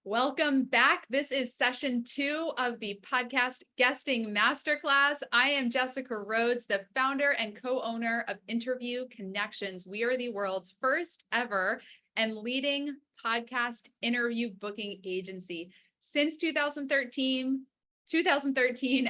Welcome back. This is session 2 of the podcast guesting masterclass. I am Jessica Rhodes, the founder and co-owner of Interview Connections. We are the world's first ever and leading podcast interview booking agency. Since 2013,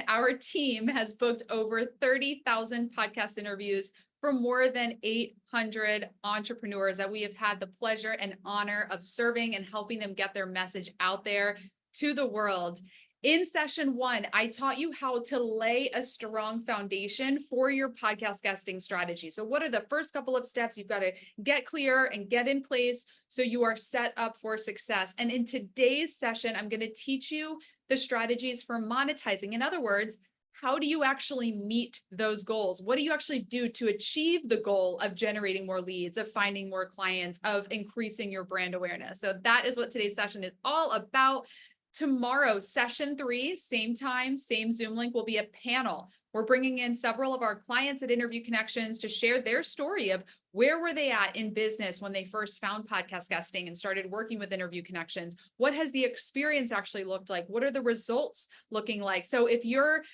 our team has booked over 30,000 podcast interviews for more than 800 entrepreneurs that we have had the pleasure and honor of serving and helping them get their message out there to the world. In session 1, I taught you how to lay a strong foundation for your podcast guesting strategy. So what are the first couple of steps you've got to get clear and get in place so you are set up for success? And in today's session, I'm going to teach you the strategies for monetizing. In other words, how do you actually meet those goals? What do you actually do to achieve the goal of generating more leads, of finding more clients, of increasing your brand awareness? So that is what today's session is all about. Tomorrow, session 3, same time, same Zoom link, will be a panel. We're bringing in several of our clients at Interview Connections to share their story of where were they at in business when they first found podcast guesting and started working with Interview Connections? What has the experience actually looked like? What are the results looking like? So if you're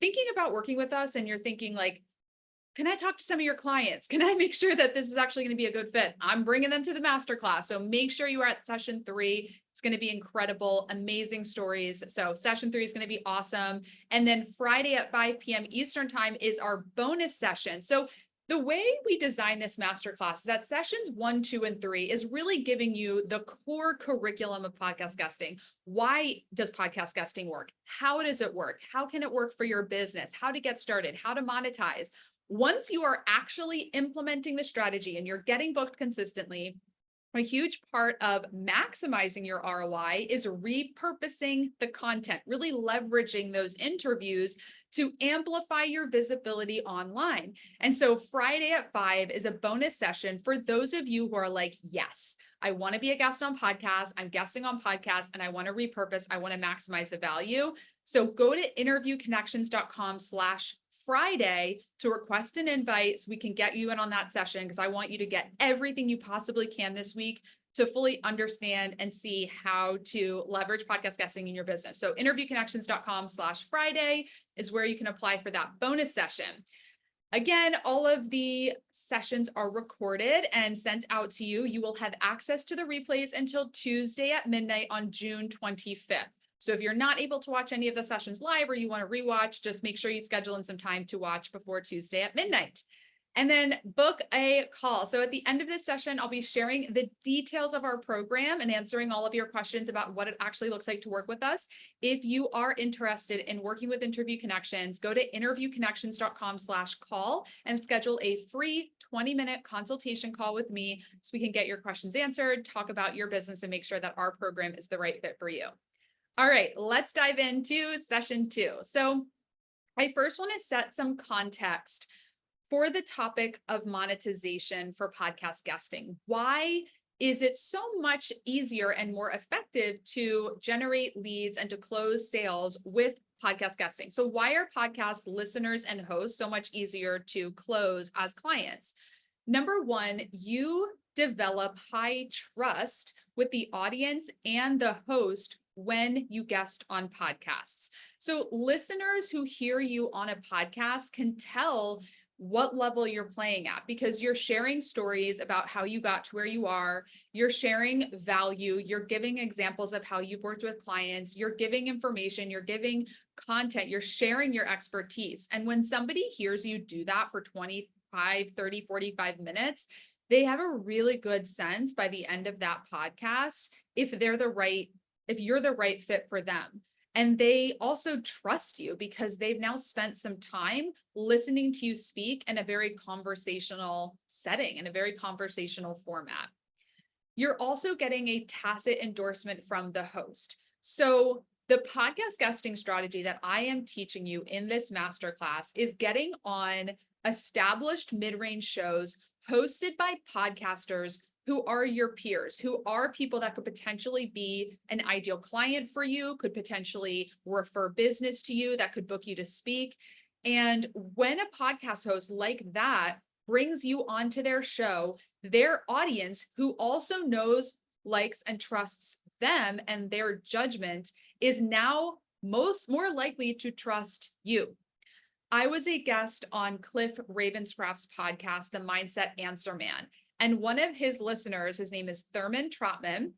thinking about working with us and you're thinking like, can I talk to some of your clients? Can I make sure that this is actually going to be a good fit? I'm bringing them to the masterclass. So make sure you are at session 3. It's going to be incredible, amazing stories. So session 3 is going to be awesome. And then Friday at 5 p.m. Eastern time is our bonus session. So the way we design this masterclass is that sessions 1, 2, and 3 is really giving you the core curriculum of podcast guesting. Why does podcast guesting work? How does it work? How can it work for your business? How to get started? How to monetize? Once you are actually implementing the strategy and you're getting booked consistently, a huge part of maximizing your ROI is repurposing the content, really leveraging those interviews to amplify your visibility online. And so Friday at 5 is a bonus session for those of you who are like, yes, I want to be a guest on podcasts. I'm guesting on podcasts and I want to repurpose. I want to maximize the value. So go to interviewconnections.com/Friday to request an invite so we can get you in on that session, because I want you to get everything you possibly can this week to fully understand and see how to leverage podcast guesting in your business. So interviewconnections.com/Friday is where you can apply for that bonus session. Again, all of the sessions are recorded and sent out to you. You will have access to the replays until Tuesday at midnight on June 25th. So if you're not able to watch any of the sessions live or you want to rewatch, just make sure you schedule in some time to watch before Tuesday at midnight. And then book a call. So at the end of this session, I'll be sharing the details of our program and answering all of your questions about what it actually looks like to work with us. If you are interested in working with Interview Connections, go to interviewconnections.com/call and schedule a free 20-minute consultation call with me so we can get your questions answered, talk about your business, and make sure that our program is the right fit for you. All right, let's dive into session 2. So I first want to set some context for the topic of monetization for podcast guesting. Why is it so much easier and more effective to generate leads and to close sales with podcast guesting? So why are podcast listeners and hosts so much easier to close as clients? Number one, you develop high trust with the audience and the host when you guest on podcasts. So listeners who hear you on a podcast can tell what level you're playing at, because you're sharing stories about how you got to where you are. You're sharing value. You're giving examples of how you've worked with clients. You're giving information. You're giving content. You're sharing your expertise. And when somebody hears you do that for 25, 30, 45 minutes, they have a really good sense by the end of that podcast if you're the right fit for them. And they also trust you because they've now spent some time listening to you speak in a very conversational setting, in a very conversational format. You're also getting a tacit endorsement from the host. So the podcast guesting strategy that I am teaching you in this masterclass is getting on established mid-range shows hosted by podcasters who are your peers, who are people that could potentially be an ideal client for you, could potentially refer business to you, that could book you to speak. And when a podcast host like that brings you onto their show, their audience, who also knows, likes, and trusts them and their judgment is now more likely to trust you. I was a guest on Cliff Ravenscraft's podcast, The Mindset Answer Man. And one of his listeners, his name is Thurman Trotman,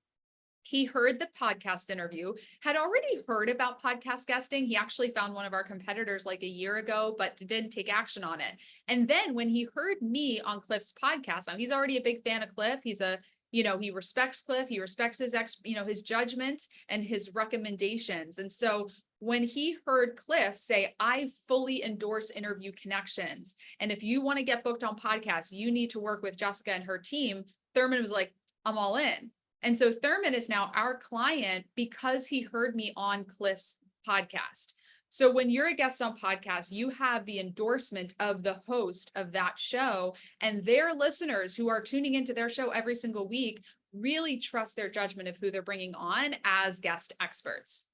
he heard the podcast interview, had already heard about podcast guesting. He actually found one of our competitors like a year ago, but didn't take action on it. And then when he heard me on Cliff's podcast, now he's already a big fan of Cliff. He's a, he respects Cliff. He respects his his judgment and his recommendations. And so when he heard Cliff say, I fully endorse Interview Connections, and if you want to get booked on podcasts, you need to work with Jessica and her team, Thurman was like, I'm all in. And so Thurman is now our client because he heard me on Cliff's podcast. So when you're a guest on podcast, you have the endorsement of the host of that show, and their listeners who are tuning into their show every single week really trust their judgment of who they're bringing on as guest experts.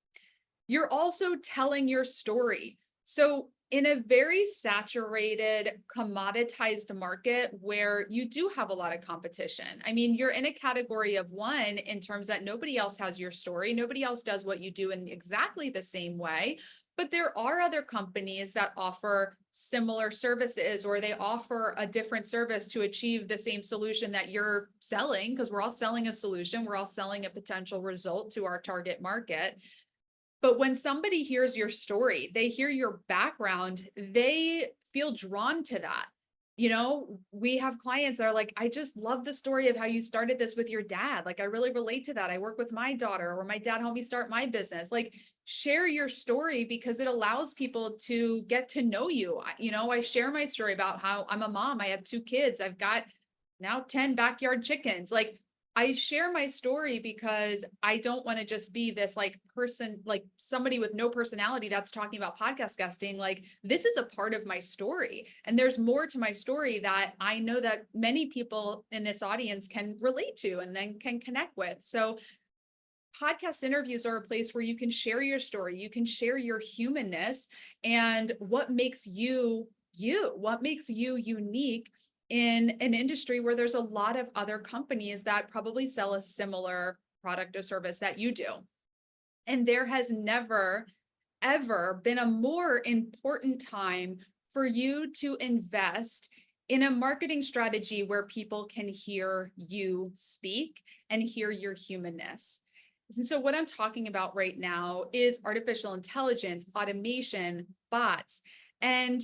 You're also telling your story. So in a very saturated, commoditized market where you do have a lot of competition, I mean, you're in a category of one in terms that nobody else has your story. Nobody else does what you do in exactly the same way. But there are other companies that offer similar services, or they offer a different service to achieve the same solution that you're selling, because we're all selling a solution. We're all selling a potential result to our target market. But when somebody hears your story, they hear your background, they feel drawn to that. We have clients that are like, I just love the story of how you started this with your dad. Like, I really relate to that. I work with my daughter, or my dad helped me start my business. Like, share your story because it allows people to get to know you. I share my story about how I'm a mom. I have 2 kids. I've got now 10 backyard chickens. Like, I share my story because I don't want to just be this person, like somebody with no personality that's talking about podcast guesting. Like, this is a part of my story. And there's more to my story that I know that many people in this audience can relate to and then can connect with. So podcast interviews are a place where you can share your story. You can share your humanness and what makes you what makes you unique in an industry where there's a lot of other companies that probably sell a similar product or service that you do. And there has never, ever been a more important time for you to invest in a marketing strategy where people can hear you speak and hear your humanness. And so what I'm talking about right now is artificial intelligence, automation, bots, and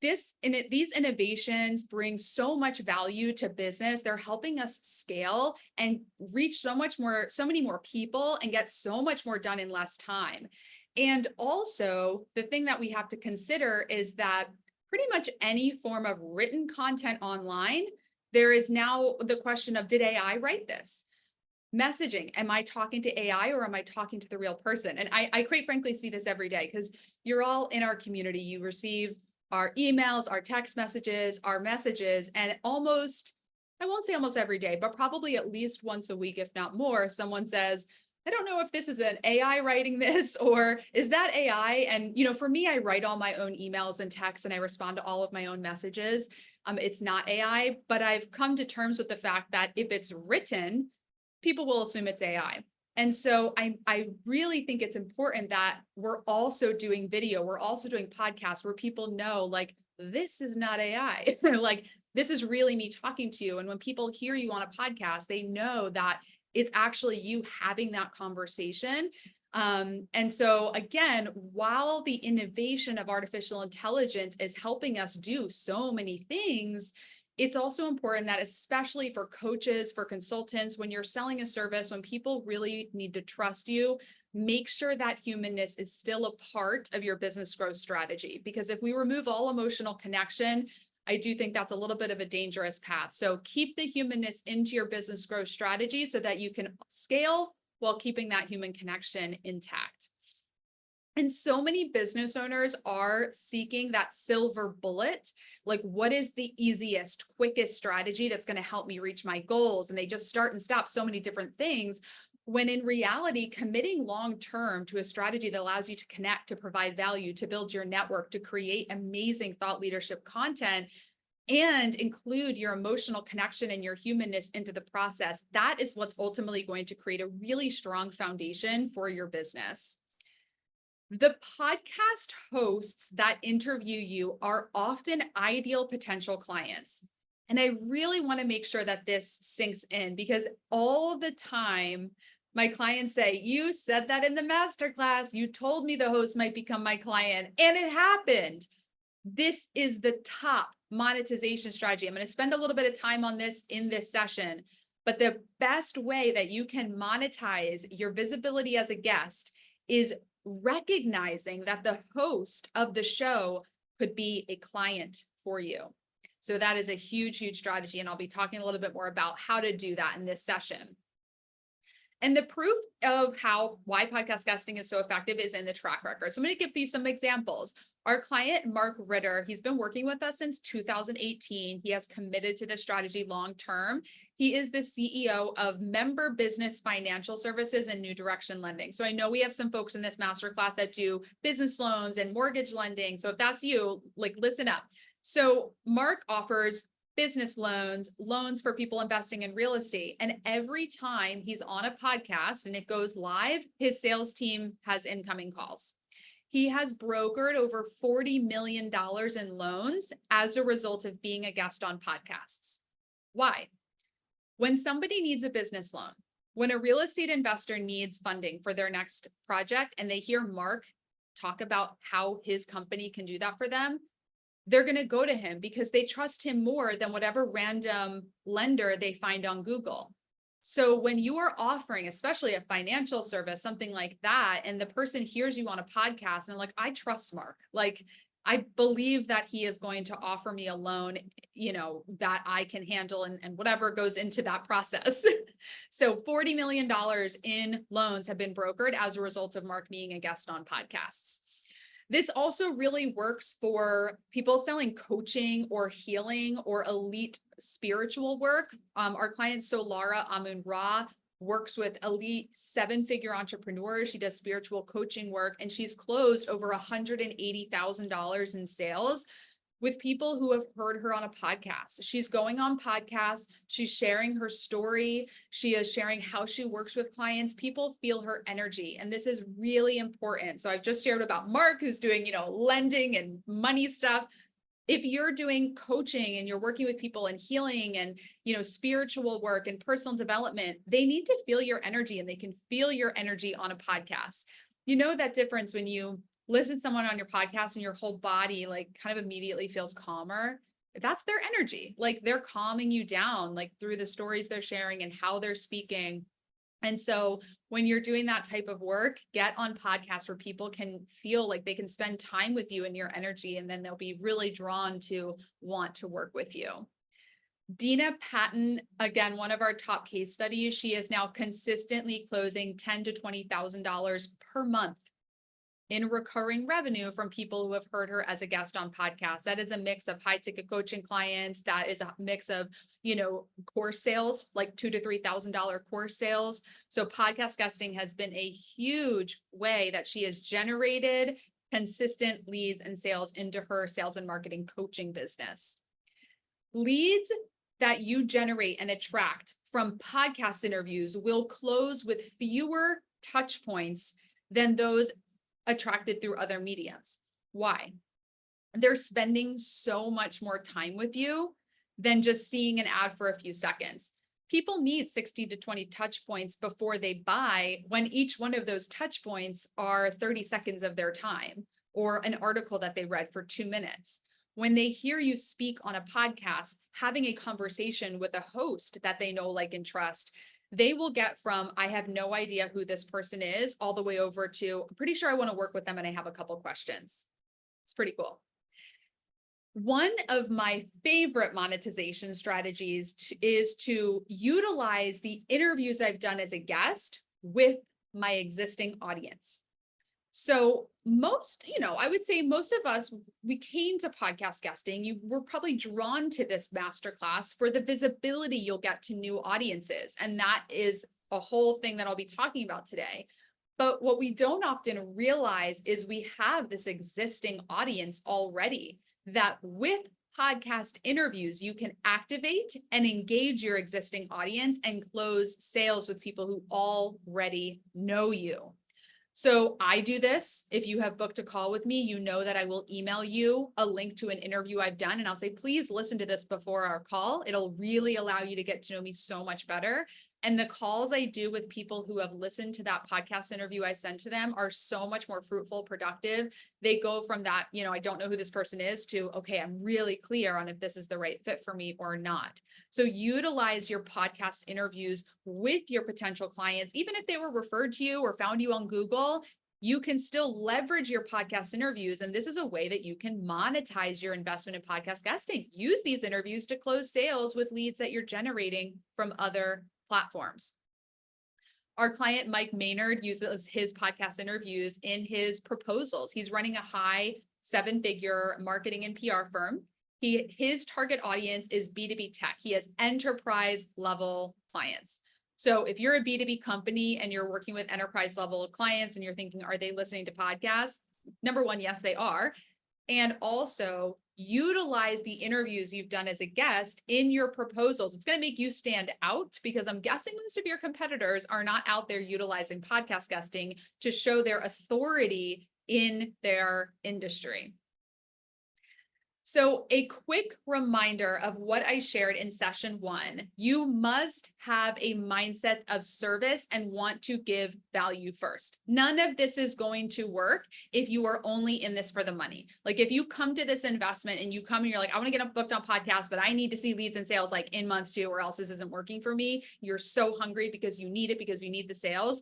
these innovations bring so much value to business. They're helping us scale and reach so many more people and get so much more done in less time. And also, the thing that we have to consider is that pretty much any form of written content online, there is now the question of, did AI write this? Messaging, am I talking to AI or am I talking to the real person? And I quite frankly see this every day because you're all in our community. You receive our emails, our text messages, our messages, and I won't say almost every day, but probably at least once a week, if not more, someone says, I don't know if this is an AI writing this or is that AI? And, for me, I write all my own emails and texts and I respond to all of my own messages. It's not AI, but I've come to terms with the fact that if it's written, people will assume it's AI. And so I really think it's important that we're also doing video. We're also doing podcasts where people know, like, this is not AI. Like, this is really me talking to you. And when people hear you on a podcast, they know that it's actually you having that conversation. And so again, while the innovation of artificial intelligence is helping us do so many things, it's also important that, especially for coaches, for consultants, when you're selling a service, when people really need to trust you, make sure that humanness is still a part of your business growth strategy. Because if we remove all emotional connection, I do think that's a little bit of a dangerous path. So keep the humanness into your business growth strategy so that you can scale while keeping that human connection intact. And so many business owners are seeking that silver bullet, like, what is the easiest, quickest strategy that's going to help me reach my goals? And they just start and stop so many different things, when in reality, committing long-term to a strategy that allows you to connect, to provide value, to build your network, to create amazing thought leadership content, and include your emotional connection and your humanness into the process, that is what's ultimately going to create a really strong foundation for your business. The podcast hosts that interview you are often ideal potential clients. And I really want to make sure that this sinks in, because all the time my clients say, "You said that in the masterclass. You told me the host might become my client, and it happened." This is the top monetization strategy. I'm going to spend a little bit of time on this in this session, but the best way that you can monetize your visibility as a guest is recognizing that the host of the show could be a client for you. So that is a huge, huge strategy. And I'll be talking a little bit more about how to do that in this session. And the proof of why podcast guesting is so effective is in the track record. So I'm going to give you some examples. Our client, Mark Ritter, he's been working with us since 2018. He has committed to this strategy long term. He is the CEO of Member Business Financial Services and New Direction Lending. So I know we have some folks in this masterclass that do business loans and mortgage lending. So if that's you, like, listen up. So Mark offers business loans for people investing in real estate. And every time he's on a podcast and it goes live, his sales team has incoming calls. He has brokered over $40 million in loans as a result of being a guest on podcasts. Why? When somebody needs a business loan, when a real estate investor needs funding for their next project, and they hear Mark talk about how his company can do that for them, they're going to go to him because they trust him more than whatever random lender they find on Google. So when you are offering, especially a financial service, something like that, and the person hears you on a podcast and they're like, "I trust Mark. Like, I believe that he is going to offer me a loan, that I can handle," and whatever goes into that process. So $40 million in loans have been brokered as a result of Mark being a guest on podcasts. This also really works for people selling coaching or healing or elite spiritual work. Our client, Solara Amun-Ra, works with elite 7-figure entrepreneurs. She does spiritual coaching work, and she's closed over $180,000 in sales with people who have heard her on a podcast. She's going on podcasts. She's sharing her story. She is sharing how she works with clients. People feel her energy. And this is really important. So I've just shared about Mark, who's doing, lending and money stuff. If you're doing coaching and you're working with people and healing and, spiritual work and personal development, they need to feel your energy, and they can feel your energy on a podcast. You know that difference when you listen to someone on your podcast and your whole body kind of immediately feels calmer. That's their energy. They're calming you down, through the stories they're sharing and how they're speaking. And so when you're doing that type of work, get on podcasts where people can feel like they can spend time with you and your energy, and then they'll be really drawn to want to work with you. Dina Patton, again, one of our top case studies, she is now consistently closing $10,000 to $20,000 per month in recurring revenue from people who have heard her as a guest on podcasts. That is a mix of high ticket coaching clients. That is a mix of, course sales, like $2,000 to $3,000 course sales. So podcast guesting has been a huge way that she has generated consistent leads and sales into her sales and marketing coaching business. Leads that you generate and attract from podcast interviews will close with fewer touch points than those attracted through other mediums. Why? They're spending so much more time with you than just seeing an ad for a few seconds. People need 60 to 20 touch points before they buy, when each one of those touch points are 30 seconds of their time or an article that they read for 2 minutes. When they hear you speak on a podcast, having a conversation with a host that they know, like, and trust, they will get from, "I have no idea who this person is," all the way over to, "I'm pretty sure I want to work with them and I have a couple questions." It's pretty cool. One of my favorite monetization strategies is to utilize the interviews I've done as a guest with my existing audience. So I would say most of us, we came to podcast guesting. You were probably drawn to this masterclass for the visibility you'll get to new audiences. And that is a whole thing that I'll be talking about today. But what we don't often realize is we have this existing audience already that with podcast interviews, you can activate and engage your existing audience and close sales with people who already know you. So I do this. If you have booked a call with me, you know that I will email you a link to an interview I've done. And I'll say, please listen to this before our call. It'll really allow you to get to know me so much better. And the calls I do with people who have listened to that podcast interview I sent to them are so much more fruitful, productive. They go from that, I don't know who this person is, to, okay, I'm really clear on if this is the right fit for me or not. So utilize your podcast interviews with your potential clients, even if they were referred to you or found you on Google. You can still leverage your podcast interviews. And this is a way that you can monetize your investment in podcast guesting. Use these interviews to close sales with leads that you're generating from other platforms. Our client, Mike Maynard, uses his podcast interviews in his proposals. He's running a high 7-figure marketing and PR firm. His target audience is B2B tech. He has enterprise level clients. So if you're a B2B company and you're working with enterprise level clients and you're thinking, are they listening to podcasts? Number one, yes, they are. And also utilize the interviews you've done as a guest in your proposals. It's going to make you stand out, because I'm guessing most of your competitors are not out there utilizing podcast guesting to show their authority in their industry. So a quick reminder of what I shared in session 1. You must have a mindset of service and want to give value first. None of this is going to work if you are only in this for the money. Like if you come to this investment and you come and you're like, I want to get booked on podcasts, but I need to see leads and sales like in month 2 or else this isn't working for me. You're so hungry because you need it, because you need the sales.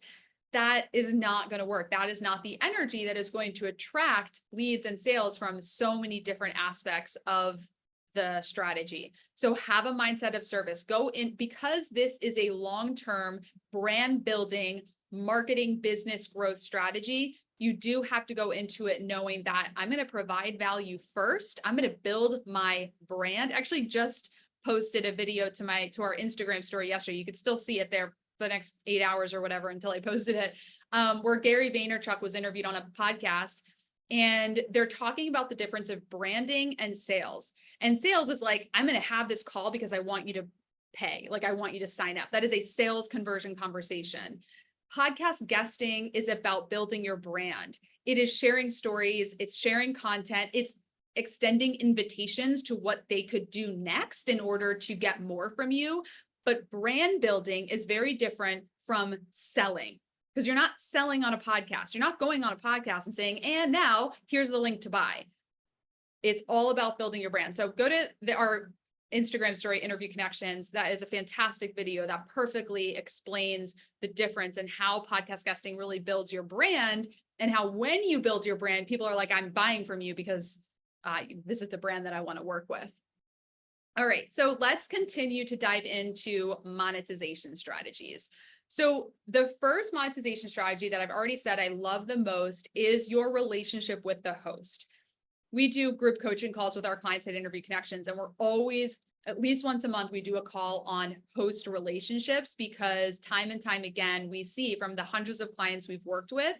That is not going to work. That is not the energy that is going to attract leads and sales from so many different aspects of the strategy. So have a mindset of service. Go in, because this is a long-term brand building, marketing, business growth strategy. You do have to go into it knowing that I'm going to provide value first. I'm going to build my brand. Actually, just posted a video to our Instagram story yesterday. You could still see it there the next 8 hours or whatever until I posted it, where Gary Vaynerchuk was interviewed on a podcast, and they're talking about the difference of branding and sales. And sales is like, I'm going to have this call because I want you to pay. Like I want you to sign up. That is a sales conversion conversation. Podcast guesting is about building your brand. It is sharing stories. It's sharing content. It's extending invitations to what they could do next in order to get more from you. But brand building is very different from selling, because you're not selling on a podcast. You're not going on a podcast and saying, and now here's the link to buy. It's all about building your brand. So go to our Instagram story, Interview Connections. That is a fantastic video that perfectly explains the difference and how podcast guesting really builds your brand, and how when you build your brand, people are like, I'm buying from you because this is the brand that I want to work with. All right, so let's continue to dive into monetization strategies. So the first monetization strategy that I've already said I love the most is your relationship with the host. We do group coaching calls with our clients at Interview Connections, and we're always, at least once a month, we do a call on host relationships, because time and time again, we see from the hundreds of clients we've worked with,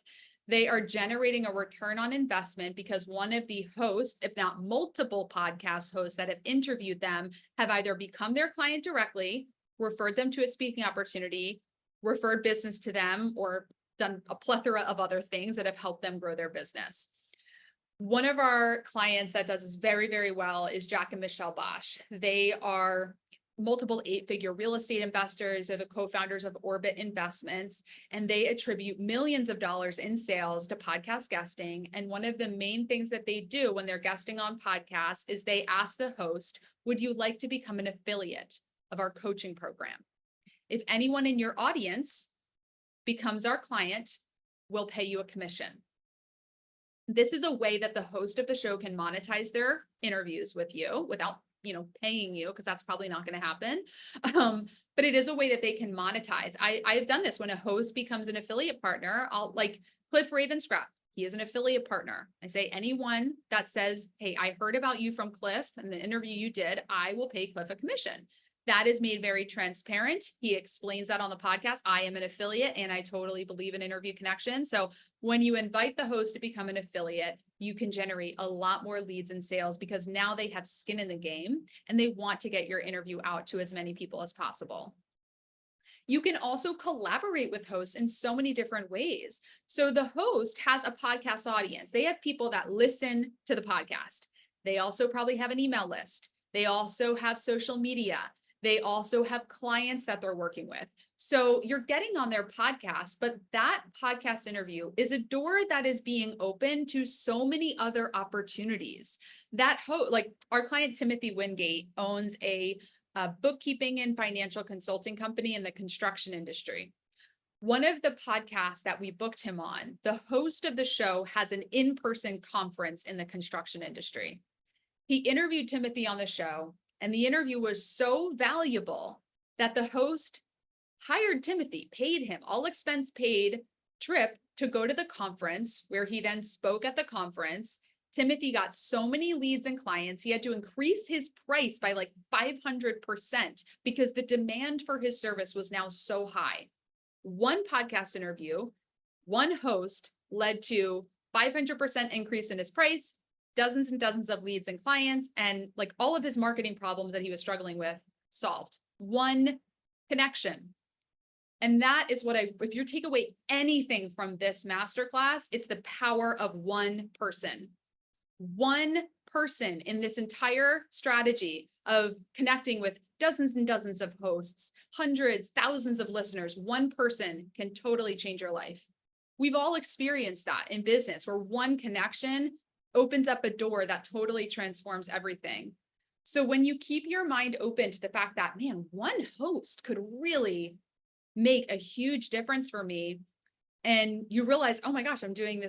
they are generating a return on investment because one of the hosts, if not multiple podcast hosts that have interviewed them, have either become their client directly, referred them to a speaking opportunity, referred business to them, or done a plethora of other things that have helped them grow their business. One of our clients that does this very, very well is Jack and Michelle Bosch. They are multiple 8-figure real estate investors. They're the co-founders of Orbit Investments, and they attribute millions of dollars in sales to podcast guesting. And one of the main things that they do when they're guesting on podcasts is they ask the host, would you like to become an affiliate of our coaching program? If anyone in your audience becomes our client, we'll pay you a commission. This is a way that the host of the show can monetize their interviews with you without paying you, because that's probably not going to happen. But it is a way that they can monetize. I've done this when a host becomes an affiliate partner. I'll like Cliff Ravenscraft. He is an affiliate partner. I say anyone that says, hey, I heard about you from Cliff and the interview you did, I will pay Cliff a commission. That is made very transparent. He explains that on the podcast. I am an affiliate and I totally believe in interview connection. So when you invite the host to become an affiliate, you can generate a lot more leads and sales because now they have skin in the game and they want to get your interview out to as many people as possible. You can also collaborate with hosts in so many different ways. So the host has a podcast audience. They have people that listen to the podcast. They also probably have an email list. They also have social media. They also have clients that they're working with. So you're getting on their podcast, but that podcast interview is a door that is being opened to so many other opportunities. Like our client Timothy Wingate owns a bookkeeping and financial consulting company in the construction industry. One of the podcasts that we booked him on, the host of the show has an in-person conference in the construction industry. He interviewed Timothy on the show, and the interview was so valuable that the host hired Timothy, paid him all expense paid trip to go to the conference where he then spoke at the conference. Timothy got so many leads and clients, he had to increase his price by like 500% because the demand for his service was now so high. One podcast interview, one host led to 500% increase in his price, dozens and dozens of leads and clients, and like all of his marketing problems that he was struggling with solved. One connection. And that is what if you take away anything from this masterclass, it's the power of one person. One person in this entire strategy of connecting with dozens and dozens of hosts, hundreds, thousands of listeners, one person can totally change your life. We've all experienced that in business where one connection opens up a door that totally transforms everything. So when you keep your mind open to the fact that, man, one host could really make a huge difference for me, and you realize, oh my gosh, I'm doing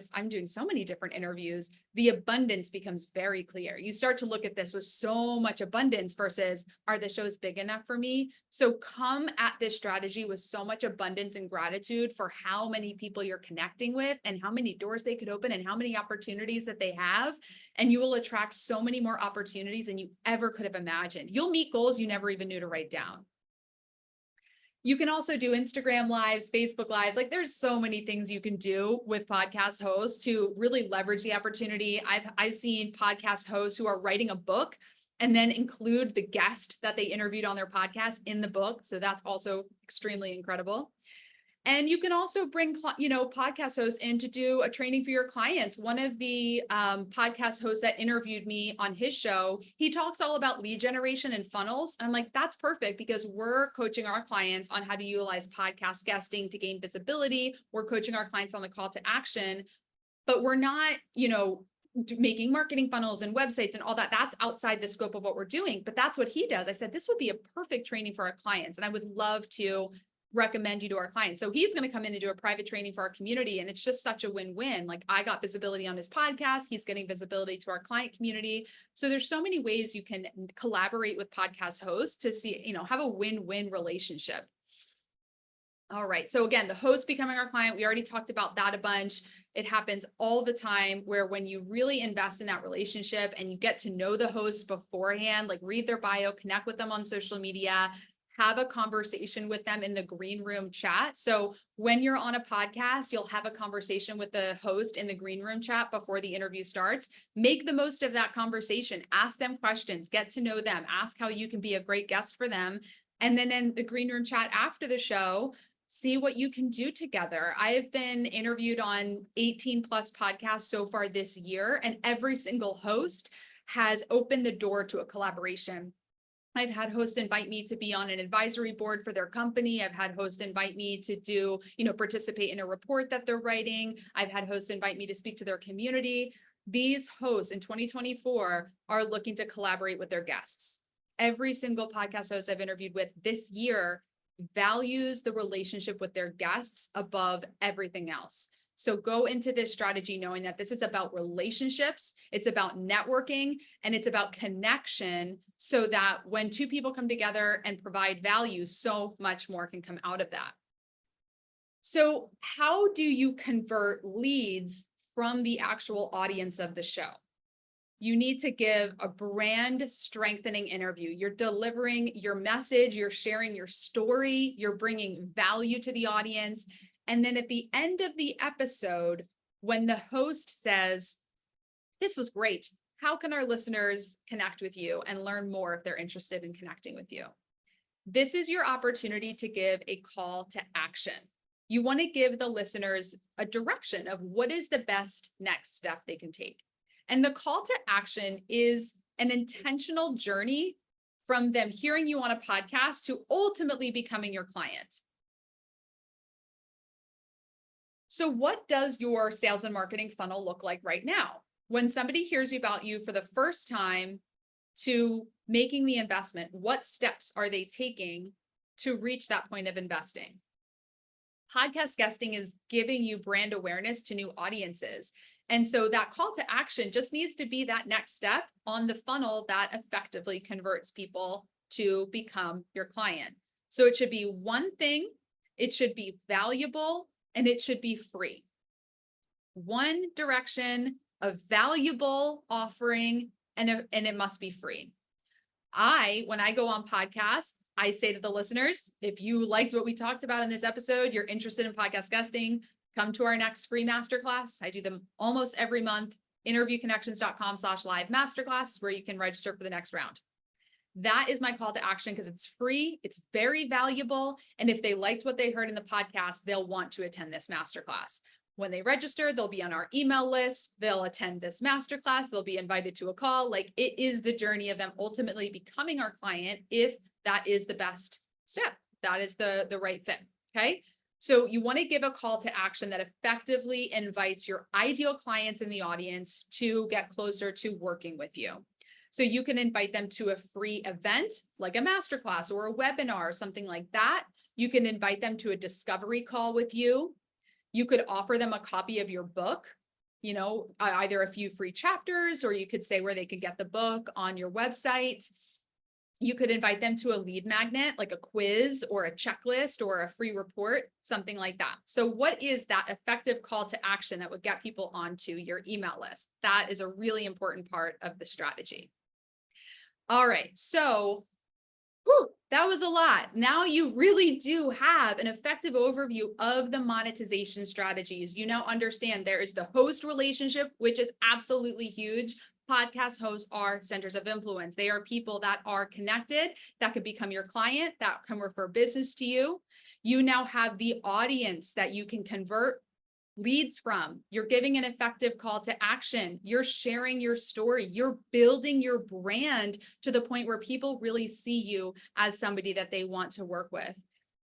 so many different interviews, the abundance becomes very clear. You start to look at this with so much abundance versus, are the shows big enough for me? So come at this strategy with so much abundance and gratitude for how many people you're connecting with and how many doors they could open and how many opportunities that they have. And you will attract so many more opportunities than you ever could have imagined. You'll meet goals you never even knew to write down. You can also do Instagram lives, Facebook lives. Like there's so many things you can do with podcast hosts to really leverage the opportunity. I've seen podcast hosts who are writing a book and then include the guest that they interviewed on their podcast in the book. So that's also extremely incredible. And you can also bring, podcast hosts in to do a training for your clients. One of the podcast hosts that interviewed me on his show, he talks all about lead generation and funnels. And I'm like, that's perfect because we're coaching our clients on how to utilize podcast guesting to gain visibility. We're coaching our clients on the call to action, but we're not, making marketing funnels and websites and all that. That's outside the scope of what we're doing, but that's what he does. I said, this would be a perfect training for our clients. And I would love to recommend you to our clients. So he's going to come in and do a private training for our community. And it's just such a win-win. Like I got visibility on his podcast. He's getting visibility to our client community. So there's so many ways you can collaborate with podcast hosts to see, have a win-win relationship. All right. So again, the host becoming our client, we already talked about that a bunch. It happens all the time where when you really invest in that relationship and you get to know the host beforehand, like read their bio, connect with them on social media, have a conversation with them in the green room chat. So when you're on a podcast, you'll have a conversation with the host in the green room chat before the interview starts. Make the most of that conversation. Ask them questions, get to know them, ask how you can be a great guest for them. And then in the green room chat after the show, see what you can do together. I have been interviewed on 18 plus podcasts so far this year, and every single host has opened the door to a collaboration. I've had hosts invite me to be on an advisory board for their company. I've had hosts invite me to do, participate in a report that they're writing. I've had hosts invite me to speak to their community. These hosts in 2024 are looking to collaborate with their guests. Every single podcast host I've interviewed with this year values the relationship with their guests above everything else. So go into this strategy knowing that this is about relationships, it's about networking, and it's about connection so that when two people come together and provide value, so much more can come out of that. So how do you convert leads from the actual audience of the show? You need to give a brand strengthening interview. You're delivering your message, you're sharing your story, you're bringing value to the audience. And then at the end of the episode, when the host says, "This was great. How can our listeners connect with you and learn more if they're interested in connecting with you?" This is your opportunity to give a call to action. You want to give the listeners a direction of what is the best next step they can take. And the call to action is an intentional journey from them hearing you on a podcast to ultimately becoming your client. So, what does your sales and marketing funnel look like right now? When somebody hears about you for the first time to making the investment, what steps are they taking to reach that point of investing? Podcast guesting is giving you brand awareness to new audiences. And so that call to action just needs to be that next step on the funnel that effectively converts people to become your client. So it should be one thing, it should be valuable, and it should be free. One direction, a valuable offering, and it must be free. When I go on podcasts, I say to the listeners, if you liked what we talked about in this episode, you're interested in podcast guesting, come to our next free masterclass. I do them almost every month. Interviewconnections.com/live masterclass, where you can register for the next round. That is my call to action because it's free, it's very valuable. And if they liked what they heard in the podcast, they'll want to attend this masterclass. When they register, they'll be on our email list. They'll attend this masterclass. They'll be invited to a call. Like, it is the journey of them ultimately becoming our client if that is the best step. That is the right fit. Okay. So you want to give a call to action that effectively invites your ideal clients in the audience to get closer to working with you. So you can invite them to a free event like a masterclass or a webinar or something like that. You can invite them to a discovery call with you. You could offer them a copy of your book, either a few free chapters, or you could say where they could get the book on your website. You could invite them to a lead magnet, like a quiz or a checklist or a free report, something like that. So what is that effective call to action that would get people onto your email list? That is a really important part of the strategy. All right, so that was a lot. Now you really do have an effective overview of the monetization strategies. You now understand there is the host relationship, which is absolutely huge. Podcast hosts are centers of influence. They are people that are connected, that could become your client, that can refer business to you. You now have the audience that you can convert leads from. You're giving an effective call to action. You're sharing your story. You're building your brand to the point where people really see you as somebody that they want to work with.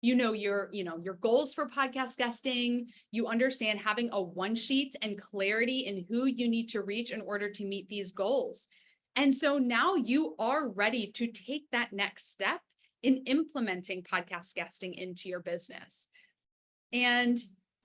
Your goals for podcast guesting. You understand having a one sheet and clarity in who you need to reach in order to meet these goals. And so now you are ready to take that next step in implementing podcast guesting into your business. And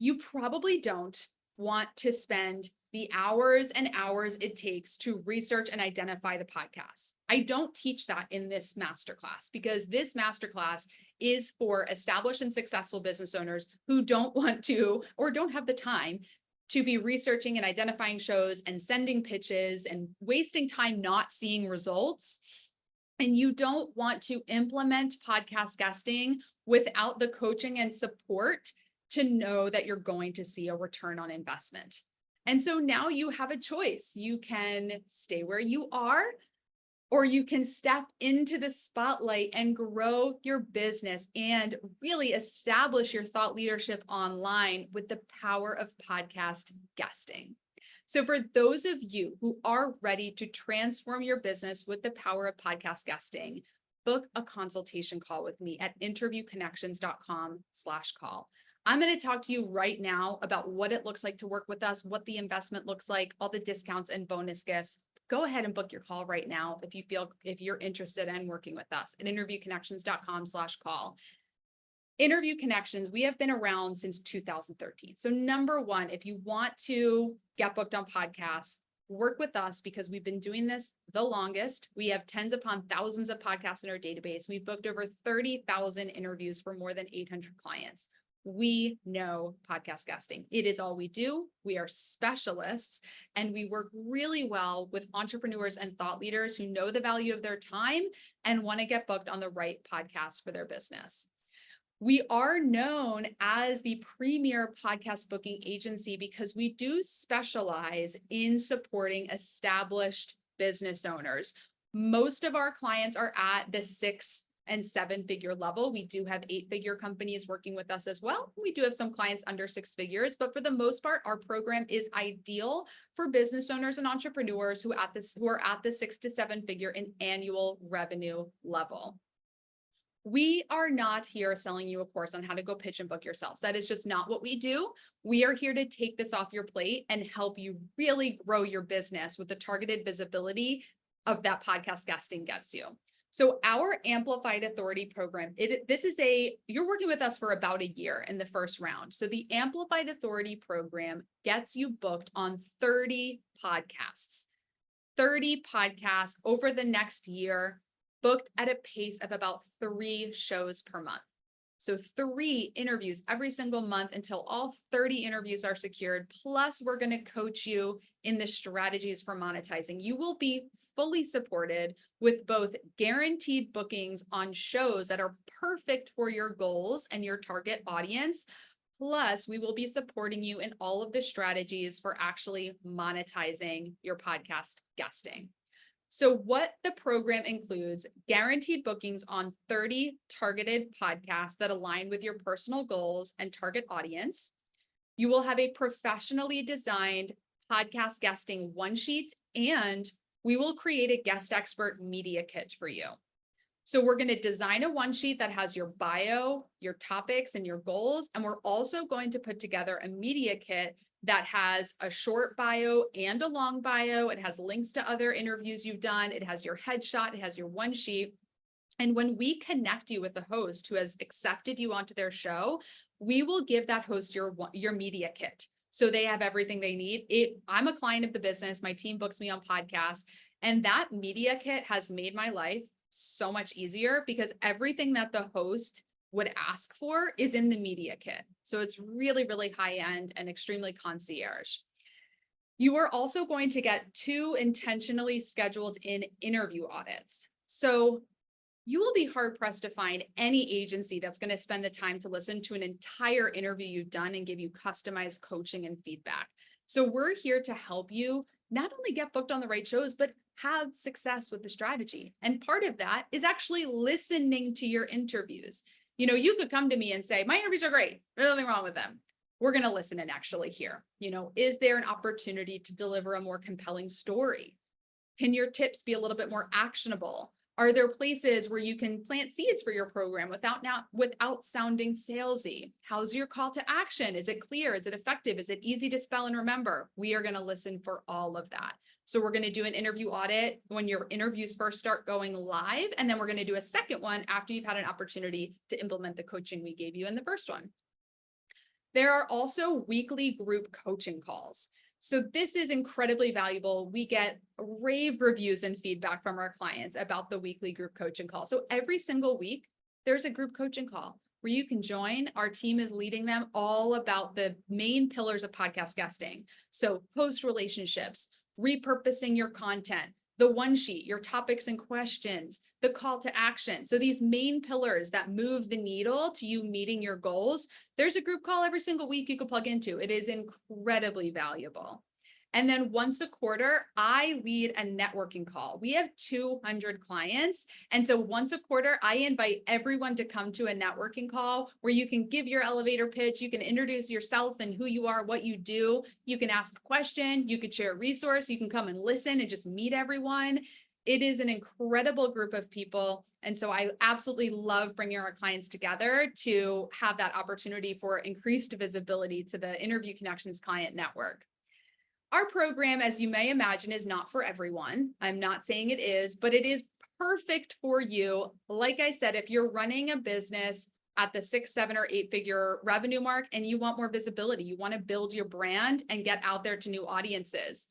you probably don't want to spend the hours and hours it takes to research and identify the podcasts. I don't teach that in this masterclass because this masterclass is for established and successful business owners who don't want to or don't have the time to be researching and identifying shows and sending pitches and wasting time not seeing results. And you don't want to implement podcast guesting without the coaching and support to know that you're going to see a return on investment. And so now you have a choice. You can stay where you are, or you can step into the spotlight and grow your business and really establish your thought leadership online with the power of podcast guesting. So for those of you who are ready to transform your business with the power of podcast guesting, book a consultation call with me at interviewconnections.com/call. I'm going to talk to you right now about what it looks like to work with us, what the investment looks like, all the discounts and bonus gifts. Go ahead and book your call right now if you're interested in working with us at interviewconnections.com/call. Interview Connections, we have been around since 2013. So number one, if you want to get booked on podcasts, work with us because we've been doing this the longest. We have tens upon thousands of podcasts in our database. We've booked over 30,000 interviews for more than 800 clients. We know podcast guesting. It is all we do. We are specialists, and we work really well with entrepreneurs and thought leaders who know the value of their time and want to get booked on the right podcast for their business. We are known as the premier podcast booking agency because we do specialize in supporting established business owners. Most of our clients are at the 6 and 7 figure level. We do have 8-figure companies working with us as well. We do have some clients under 6 figures, but for the most part, our program is ideal for business owners and entrepreneurs who are at the 6 to 7 figure in annual revenue level. We are not here selling you a course on how to go pitch and book yourselves. That is just not what we do. We are here to take this off your plate and help you really grow your business with the targeted visibility of that podcast guesting gets you. So our Amplified Authority program, you're working with us for about a year in the first round. So the Amplified Authority program gets you booked on 30 podcasts over the next year, booked at a pace of about 3 shows per month. So 3 interviews every single month until all 30 interviews are secured. Plus, we're going to coach you in the strategies for monetizing. You will be fully supported with both guaranteed bookings on shows that are perfect for your goals and your target audience. Plus, we will be supporting you in all of the strategies for actually monetizing your podcast guesting. So what the program includes, guaranteed bookings on 30 targeted podcasts that align with your personal goals and target audience. You will have a professionally designed podcast guesting one sheet, and we will create a guest expert media kit for you. So we're going to design a one sheet that has your bio, your topics, and your goals. And we're also going to put together a media kit that has a short bio and a long bio. It has links to other interviews you've done. It has your headshot. It has your one sheet. And when we connect you with a host who has accepted you onto their show, we will give that host your media kit. So they have everything they need. I'm a client of the business. My team books me on podcasts. And that media kit has made my life so much easier because everything that the host would ask for is in the media kit. So it's really, really high end and extremely concierge. You are also going to get 2 intentionally scheduled in interview audits. So you will be hard pressed to find any agency that's going to spend the time to listen to an entire interview you've done and give you customized coaching and feedback. So we're here to help you not only get booked on the right shows, but have success with the strategy. And part of that is actually listening to your interviews. You could come to me and say, my interviews are great. There's nothing wrong with them. We're going to listen and actually hear, is there an opportunity to deliver a more compelling story? Can your tips be a little bit more actionable? Are there places where you can plant seeds for your program without sounding salesy? How's your call to action? Is it clear? Is it effective? Is it easy to spell and remember? We are going to listen for all of that. So we're going to do an interview audit when your interviews first start going live. And then we're going to do a second one after you've had an opportunity to implement the coaching we gave you in the first one. There are also weekly group coaching calls. So this is incredibly valuable. We get rave reviews and feedback from our clients about the weekly group coaching call. So every single week, there's a group coaching call where you can join. Our team is leading them all about the main pillars of podcast guesting. So host relationships, repurposing your content, the one sheet, your topics and questions, the call to action. So these main pillars that move the needle to you meeting your goals, there's a group call every single week you could plug into. It is incredibly valuable. And then once a quarter, I lead a networking call. We have 200 clients. And so once a quarter, I invite everyone to come to a networking call where you can give your elevator pitch. You can introduce yourself and who you are, what you do. You can ask a question. You could share a resource. You can come and listen and just meet everyone. It is an incredible group of people. And so I absolutely love bringing our clients together to have that opportunity for increased visibility to the Interview Connections client network. Our program, as you may imagine, is not for everyone. I'm not saying it is, but it is perfect for you. Like I said, if you're running a business at the 6, 7, or 8-figure revenue mark and you want more visibility, you want to build your brand and get out there to new audiences.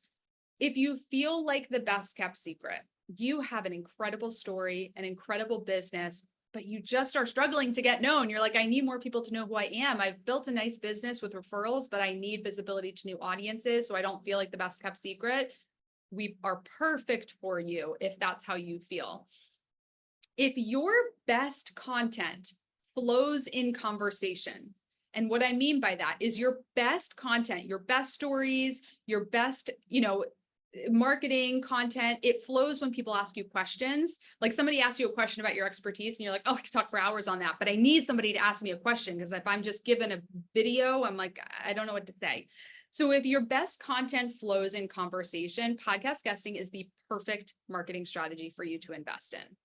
If you feel like the best kept secret, you have an incredible story, an incredible business, but you just are struggling to get known. You're like, I need more people to know who I am. I've built a nice business with referrals, but I need visibility to new audiences so I don't feel like the best kept secret. We are perfect for you if that's how you feel. If your best content flows in conversation, and what I mean by that is your best content, your best stories, your best, marketing content, it flows when people ask you questions. Like somebody asks you a question about your expertise and you're like, oh, I could talk for hours on that, but I need somebody to ask me a question, because if I'm just given a video, I'm like, I don't know what to say. So if your best content flows in conversation, podcast guesting is the perfect marketing strategy for you to invest in.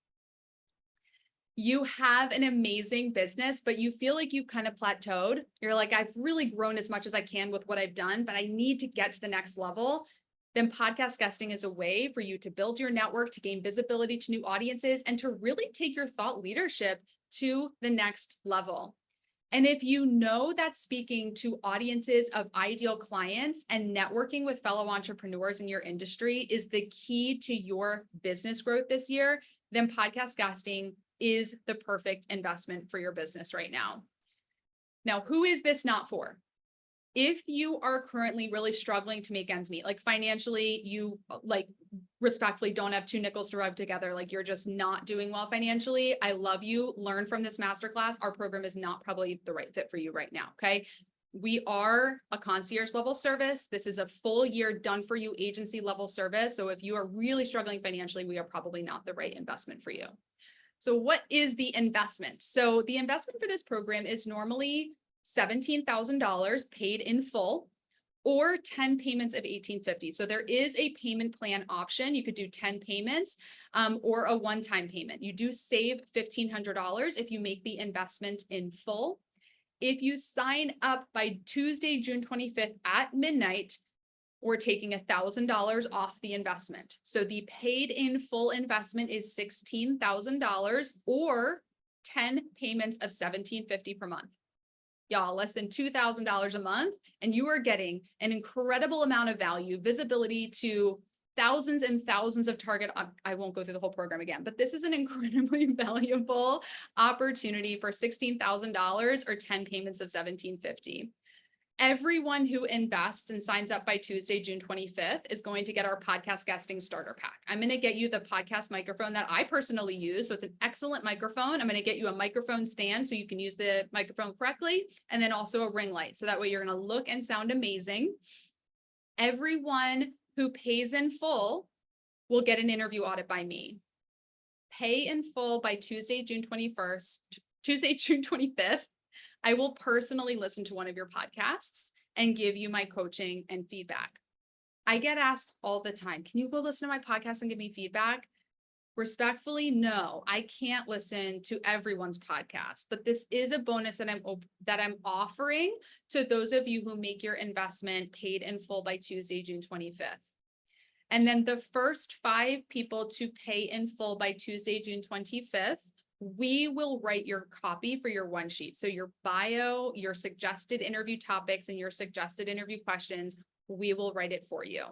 You have an amazing business, but you feel like you've kind of plateaued. You're like, I've really grown as much as I can with what I've done, but I need to get to the next level. Then podcast guesting is a way for you to build your network, to gain visibility to new audiences, and to really take your thought leadership to the next level. And if you know that speaking to audiences of ideal clients and networking with fellow entrepreneurs in your industry is the key to your business growth this year, then podcast guesting is the perfect investment for your business right now. Now, who is this not for? If you are currently really struggling to make ends meet, like financially, you like respectfully don't have two nickels to rub together, like you're just not doing well financially, I love you. Learn from this masterclass. Our program is not probably the right fit for you right now, okay? We are a concierge level service. This is a full year done for you agency level service. So if you are really struggling financially, we are probably not the right investment for you. So what is the investment? So the investment for this program is normally $17,000 paid in full or 10 payments of $1,850. So there is a payment plan option. You could do 10 payments or a one-time payment. You do save $1,500 if you make the investment in full. If you sign up by Tuesday, June 25th at midnight, we're taking $1,000 off the investment. So the paid in full investment is $16,000 or 10 payments of $1,750 per month. Y'all, less than $2,000 a month, and you are getting an incredible amount of value, visibility to thousands and thousands of target. I won't go through the whole program again, but this is an incredibly valuable opportunity for $16,000 or 10 payments of $1,750. Everyone who invests and signs up by Tuesday, June 25th is going to get our podcast guesting starter pack. I'm going to get you the podcast microphone that I personally use. So it's an excellent microphone. I'm going to get you a microphone stand so you can use the microphone correctly, and then also a ring light. So that way you're going to look and sound amazing. Everyone who pays in full will get an interview audit by me. Pay in full by Tuesday, June 25th. I will personally listen to one of your podcasts and give you my coaching and feedback. I get asked all the time, can you go listen to my podcast and give me feedback? Respectfully, no, I can't listen to everyone's podcast, but this is a bonus that I'm offering to those of you who make your investment paid in full by Tuesday, June 25th. And then the first 5 people to pay in full by Tuesday, June 25th, we will write your copy for your one sheet. So your bio, your suggested interview topics, and your suggested interview questions, we will write it for you.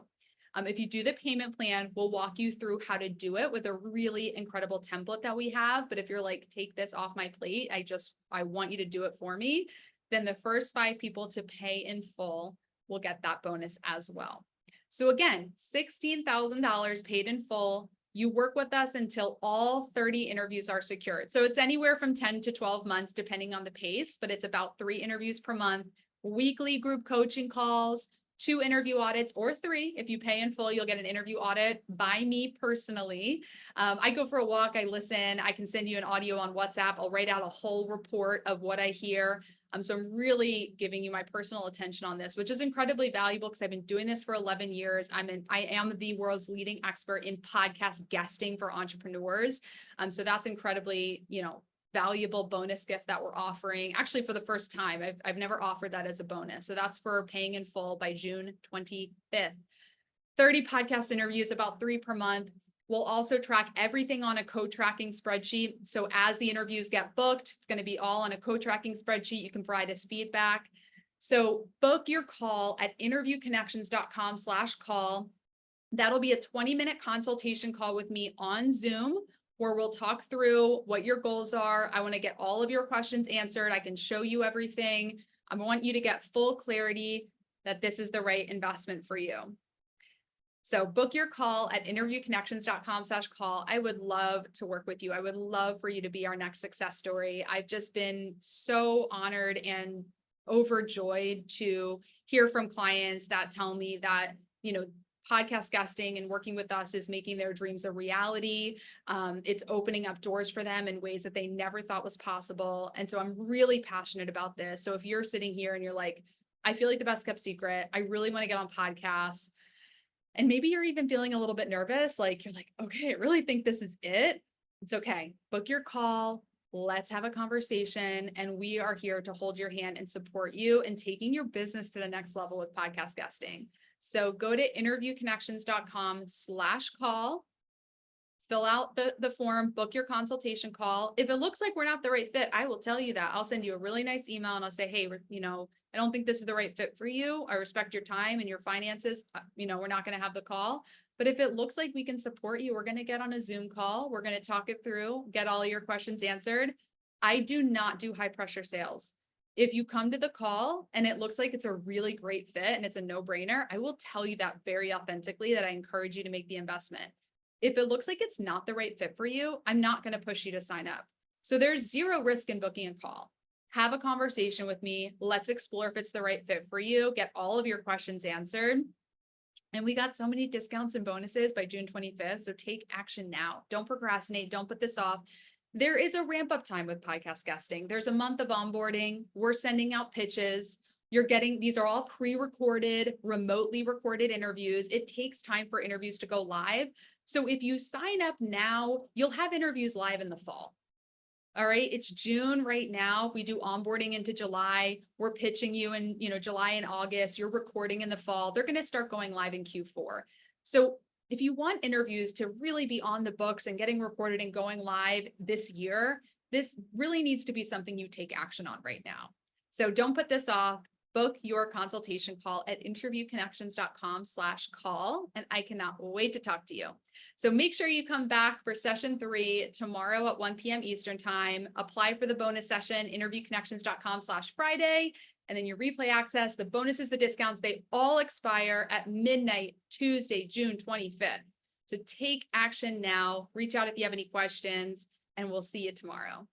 If you do the payment plan, we'll walk you through how to do it with a really incredible template that we have. But if you're like, take this off my plate, I want you to do it for me, then the first 5 people to pay in full will get that bonus as well. So again, $16,000 paid in full. You work with us until all 30 interviews are secured. So it's anywhere from 10 to 12 months, depending on the pace, but it's about 3 interviews per month, weekly group coaching calls, 2 interview audits, or 3. If you pay in full, you'll get an interview audit by me personally. I go for a walk, I listen, I can send you an audio on WhatsApp. I'll write out a whole report of what I hear. So I'm really giving you my personal attention on this, which is incredibly valuable because I've been doing this for 11 years. I am the world's leading expert in podcast guesting for entrepreneurs. So that's incredibly, valuable bonus gift that we're offering actually for the first time. I've never offered that as a bonus. So that's for paying in full by June 25th. 30 podcast interviews, about 3 per month. We'll also track everything on a co-tracking spreadsheet. So as the interviews get booked, it's going to be all on a co-tracking spreadsheet. You can provide us feedback. So book your call at interviewconnections.com/call. That'll be a 20-minute consultation call with me on Zoom. where we'll talk through what your goals are. I want to get all of your questions answered. I can show you everything. I want you to get full clarity that this is the right investment for you. So book your call at interviewconnections.com/call. I would love to work with you. I would love for you to be our next success story. I've just been so honored and overjoyed to hear from clients that tell me that, podcast guesting and working with us is making their dreams a reality. It's opening up doors for them in ways that they never thought was possible. And so I'm really passionate about this. So if you're sitting here and you're like, I feel like the best kept secret, I really want to get on podcasts, and maybe you're even feeling a little bit nervous, like you're like, okay, I really think this is it. It's okay. Book your call. Let's have a conversation. And we are here to hold your hand and support you in taking your business to the next level with podcast guesting. So go to interviewconnections.com/call, fill out the form, book your consultation call. If it looks like we're not the right fit, I will tell you that. I'll send you a really nice email and I'll say, hey, I don't think this is the right fit for you. I respect your time and your finances. We're not going to have the call. But if it looks like we can support you, we're going to get on a Zoom call. We're going to talk it through, get all your questions answered. I do not do high pressure sales. If you come to the call and it looks like it's a really great fit and it's a no-brainer, I will tell you that very authentically, that I encourage you to make the investment. If it looks like it's not the right fit for you, I'm not going to push you to sign up. So there's zero risk in booking a call. Have a conversation with me. Let's explore if it's the right fit for you. Get all of your questions answered. And we got so many discounts and bonuses by June 25th. So take action now. Don't procrastinate. Don't put this off. There is a ramp up time with podcast guesting. There's a month of onboarding. We're sending out pitches. These are all pre-recorded, remotely recorded interviews. It takes time for interviews to go live. So if you sign up now, you'll have interviews live in the fall. All right. It's June right now. If we do onboarding into July, we're pitching you in, July and August, you're recording in the fall. They're going to start going live in Q4. So if you want interviews to really be on the books and getting recorded and going live this year, this really needs to be something you take action on right now. So don't put this off. Book your consultation call at interviewconnections.com/call. And I cannot wait to talk to you. So make sure you come back for session 3 tomorrow at 1 p.m. Eastern time. Apply for the bonus session, interviewconnections.com/Friday. And then your replay access, the bonuses, the discounts, they all expire at midnight, Tuesday, June 25th. So take action now. Reach out if you have any questions, and we'll see you tomorrow.